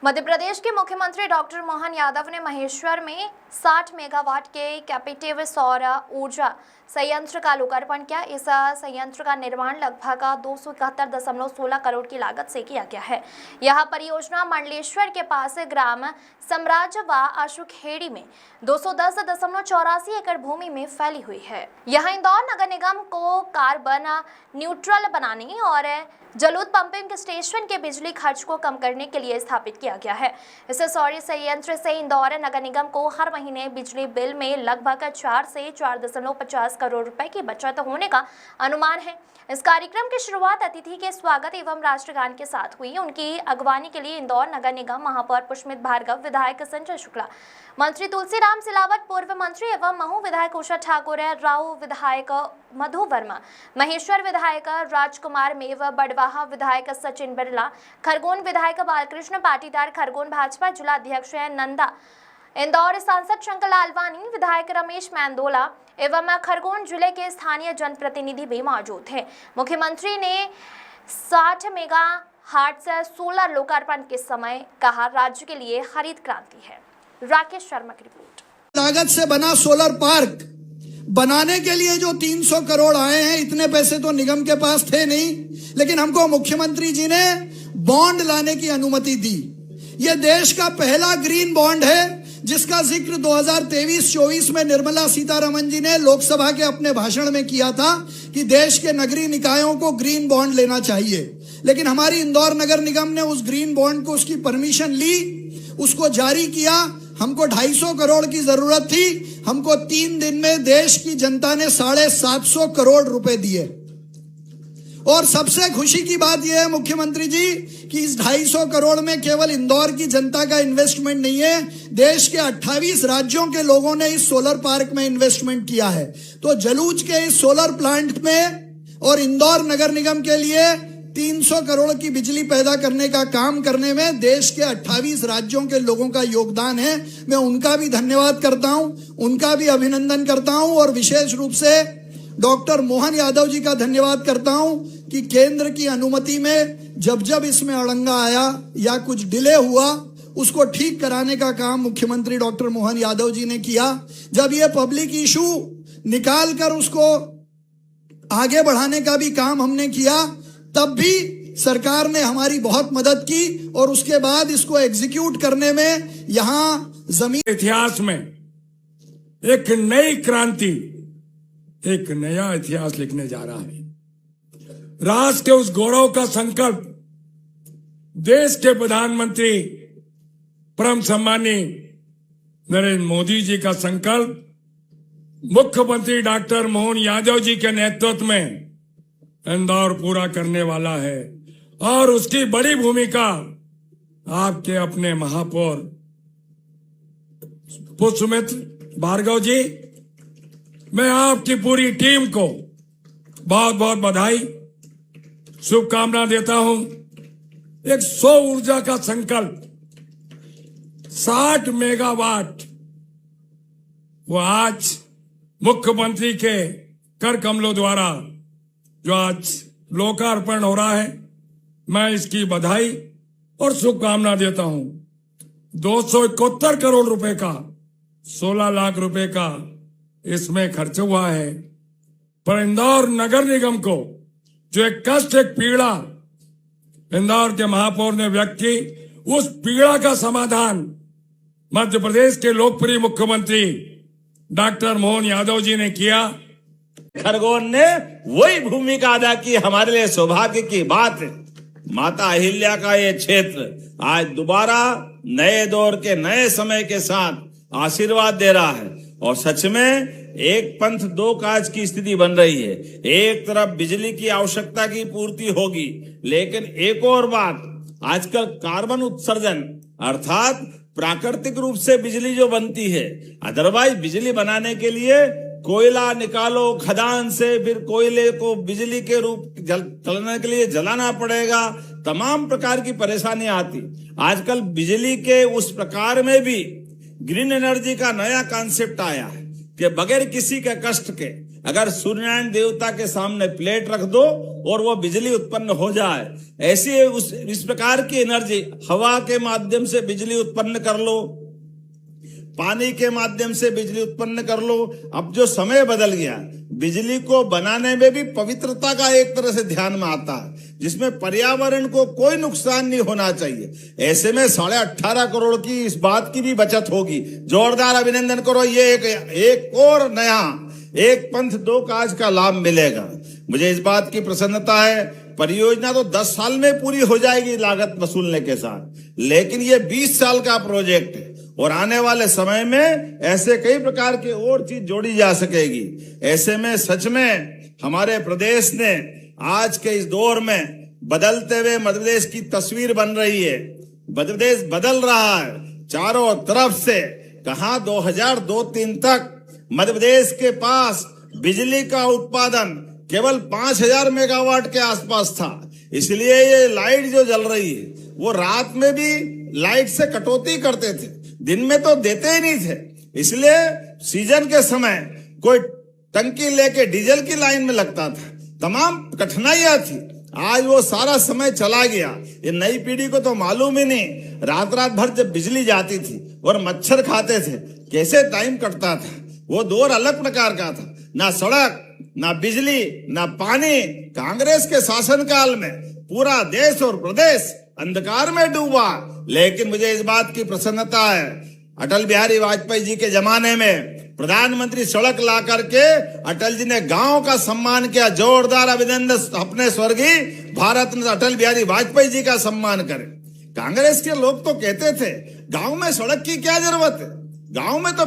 मध्य प्रदेश के मुख्यमंत्री डॉक्टर मोहन यादव ने महेश्वर में 60 मेगावाट के कैपेटिव सौर ऊर्जा संयंत्र का लोकार्पण किया। इस संयंत्र का निर्माण लगभग 271.16 करोड़ की लागत से किया गया है। यह परियोजना मंडलेश्वर के पास ग्राम साम्राज्य व अशुखेड़ी में 210.84 एकड़ भूमि में फैली हुई है। यह इंदौर नगर निगम को कार्बन न्यूट्रल बनाने और जलोढ़ पंपिंग स्टेशन के बिजली खर्च को कम करने के लिए स्थापित किया गया है। इस सौर संयंत्र से इंदौर नगर निगम को हर महीने बिजली बिल में लगभग 4 से 4.50 करोड़ रुपए की बचत होने का अनुमान है। इस कार्यक्रम की शुरुआत अतिथि के स्वागत एवं राष्ट्रगान के साथ हुई। उनकी अगवानी के लिए इंदौर नगर निगम महापौर पुष्मित भार्गव, विधायक संजय शुक्ला, मंत्री तुलसीराम सिलावट, पूर्व मंत्री एवं महू विधायक उषा ठाकुर, राव विधायक मधु वर्मा, महेश्वर विधायक राजकुमार मेव, बड़वाहा विधायक सचिन बिरला, खरगोन विधायक बालकृष्ण पाटीदार, खरगोन भाजपा जिला अध्यक्ष नंदा, इंदौर सांसद शंकर लालवानी, विधायक रमेश मैंदोला एवं खरगोन जिले के स्थानीय जनप्रतिनिधि भी मौजूद थे। मुख्यमंत्री ने 60 मेगा हार्ट्स सोलर लोकार्पण के समय कहा, राज्य के लिए हरित क्रांति है। राकेश शर्मा की रिपोर्ट। लागत से बना सोलर पार्क बनाने के लिए जो 300 करोड़ आए हैं, इतने पैसे तो निगम के पास थे नहीं, लेकिन हमको मुख्यमंत्री जी ने बॉन्ड लाने की अनुमति दी। यह देश का पहला ग्रीन बॉन्ड है जिसका जिक्र 2023-24 में निर्मला सीतारमण जी ने लोकसभा के अपने भाषण में किया था कि देश के नगरीय निकायों को ग्रीन बॉन्ड लेना चाहिए। लेकिन हमारी इंदौर नगर निगम ने उस ग्रीन बॉन्ड को, उसकी परमिशन ली, उसको जारी किया। हमको 250 करोड़ की जरूरत थी, हमको 3 दिन में देश की जनता ने 750 करोड़ रुपए दिए। और सबसे खुशी की बात यह है मुख्यमंत्री जी कि इस 250 करोड़ में केवल इंदौर की जनता का इन्वेस्टमेंट नहीं है, देश के 28 राज्यों के लोगों ने इस सोलर पार्क में इन्वेस्टमेंट किया है। तो जलूज के इस सोलर प्लांट में और इंदौर नगर निगम के लिए 300 करोड़ की बिजली पैदा करने का काम करने में देश के 28 राज्यों के लोगों का योगदान है। मैं उनका भी धन्यवाद करता हूं, उनका भी अभिनंदन करता हूं और विशेष रूप से डॉक्टर मोहन यादव जी का धन्यवाद करता हूं कि केंद्र की अनुमति में जब जब इसमें अड़ंगा आया या कुछ डिले हुआ, उसको ठीक कराने का काम मुख्यमंत्री डॉक्टर मोहन यादव जी ने किया। जब ये पब्लिक इशू निकाल कर उसको आगे बढ़ाने का भी काम हमने किया, तब भी सरकार ने हमारी बहुत मदद की और उसके बाद इसको एग्जीक्यूट करने में यहां जमीन इतिहास में एक नई क्रांति, एक नया इतिहास लिखने जा रहा है। राष्ट्र के उस गौरव का संकल्प देश के प्रधानमंत्री परम सम्मानीय नरेंद्र मोदी जी का संकल्प मुख्यमंत्री डॉक्टर मोहन यादव जी के नेतृत्व में इंदौर पूरा करने वाला है। और उसकी बड़ी भूमिका आपके अपने महापौर पुष्मित भार्गव जी, मैं आपकी पूरी टीम को बहुत बहुत बधाई, शुभकामना देता हूं। एक सौर ऊर्जा का संकल्प 60 मेगावाट, वो आज मुख्यमंत्री के कर कमलों द्वारा जो आज लोकार्पण हो रहा है, मैं इसकी बधाई और शुभकामना देता हूं। 271 करोड़ रुपए का, 16 लाख रुपए का इसमें खर्च हुआ है। पर इंदौर नगर निगम को जो एक कष्ट, एक पीड़ा इंदौर के महापौर ने व्यक्त की, उस पीड़ा का समाधान मध्य प्रदेश के लोकप्रिय मुख्यमंत्री डॉक्टर मोहन यादव जी ने किया। खरगोन ने वही भूमिका अदा की। हमारे लिए सौभाग्य की बात है, माता अहिल्या का ये क्षेत्र आज दोबारा नए दौर के नए समय के साथ आशीर्वाद दे रहा है। और सच में एक पंथ दो काज की स्थिति बन रही है। एक तरफ बिजली की आवश्यकता की पूर्ति होगी, लेकिन एक और बात, आजकल कार्बन उत्सर्जन अर्थात प्राकृतिक रूप से बिजली जो बनती है, अदरवाइज बिजली बनाने के लिए कोयला निकालो खदान से, फिर कोयले को बिजली के रूप चलने के लिए जलाना पड़ेगा, तमाम प्रकार की परेशानियां आती। आजकल बिजली के उस प्रकार में भी ग्रीन एनर्जी का नया कॉन्सेप्ट आया है कि बगैर किसी के कष्ट के अगर सूर्यनारायण देवता के सामने प्लेट रख दो और वो बिजली उत्पन्न हो जाए। ऐसी इस प्रकार की एनर्जी हवा के माध्यम से बिजली उत्पन्न कर लो, पानी के माध्यम से बिजली उत्पन्न कर लो। अब जो समय बदल गया, बिजली को बनाने में भी पवित्रता का एक तरह से ध्यान में आता है, जिसमें पर्यावरण को कोई नुकसान नहीं होना चाहिए। ऐसे में 18.5 करोड़ की इस बात की भी बचत होगी। जोरदार अभिनंदन करो, ये एक और नया एक पंथ दो काज का लाभ मिलेगा। मुझे इस बात की प्रसन्नता है। परियोजना तो 10 साल में पूरी हो जाएगी लागत वसूलने के साथ, लेकिन ये 20 साल का प्रोजेक्ट है और आने वाले समय में ऐसे कई प्रकार की और चीज जोड़ी जा सकेगी। ऐसे में सच में हमारे प्रदेश ने आज के इस दौर में बदलते हुए मध्य प्रदेश की तस्वीर बन रही है। मध्य प्रदेश बदल रहा है चारों तरफ से। कहां 2002-3 तक मध्य प्रदेश के पास बिजली का उत्पादन केवल 5000 मेगावाट के आसपास था। इसलिए ये लाइट जो जल रही है, वो रात में भी लाइट से कटौती करते थे, दिन में तो देते ही नहीं थे। इसलिए सीजन के समय कोई टंकी लेके डीजल की लाइन में लगता था, तमाम कठिनाइयां थी। आज वो सारा समय चला गया। ये नई पीढ़ी को तो मालूम ही नहीं। रात भर जब बिजली जाती थी और मच्छर खाते थे, कैसे टाइम कटता था। वो दौर अलग प्रकार का था। ना सड़क, ना बिजली, ना पानी। कांग्रेस के शासनकाल में पूरा देश और प्रदेश अंधकार में डूबा। लेकिन मुझे इस बात की प्रसन्नता है, अटल बिहारी वाजपेयी जी के जमाने में प्रधानमंत्री सड़क ला करके अटल जी ने गांव का सम्मान किया। जोरदार अभिनंदन अपने स्वर्गीय भारत रत्न अटल बिहारी वाजपेयी जी का सम्मान करें। कांग्रेस के लोग तो कहते थे गांव में सड़क की क्या जरूरत है, गांव में तो